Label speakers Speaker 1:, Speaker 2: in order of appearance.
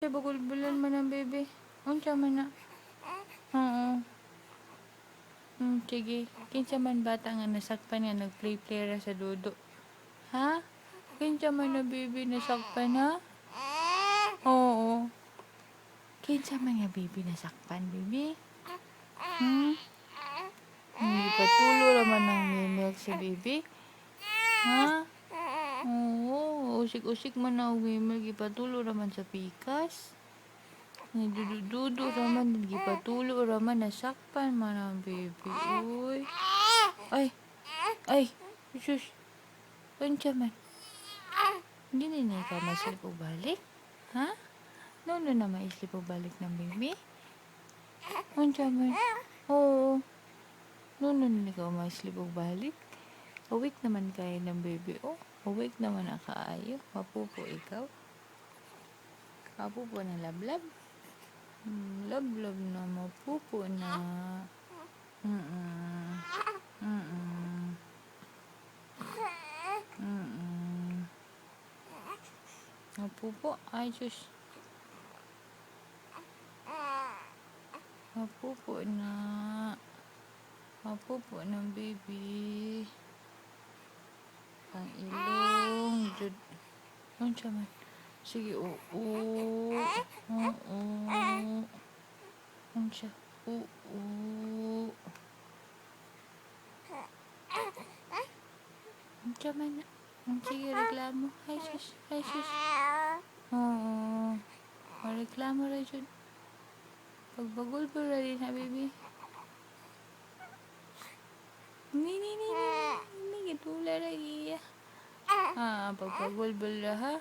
Speaker 1: bagulbulan man ang baby. Unsa man na? Oo. Sige. Kinsa man bata nga nasakpan nga nag-play-play ra sa dudo. Ha? Kinsa man na baby nasakpan ha? Oo. Kinsa man nga baby nasakpan, baby? Hindi pa tulo raman ng milk si baby? Ha? Oo. Usik-usik man na milk. Ipatulo raman sa pikas. Dudu-dudu raman. Ipatulo raman. Nasakpan man ang baby. Uy. Ay. Sus. Unsa man? Hindi na ikaw maislip o balik? Ha? Nono na maislip o balik ng baby? Unsa man? Oo. Nono na ikaw maislip o balik? Awake naman kayo ng baby. Oh, awake naman na kaayo. Mapupo ikaw. Mapupo na lablab. Lablab na mapupo na. Mapupo. Ay, sus. Mapupo na. Mapupo ng baby. Ang ilong. Unsa man? Sige, oo. Unsa? Oo. Unsa man na? Sige, reklamo. Ay, sus. Oo. Reklamo ra dyan. Pagbagol pa ra din ha, baby. Ni. Gitula ra iya. Pagpagol ra ha.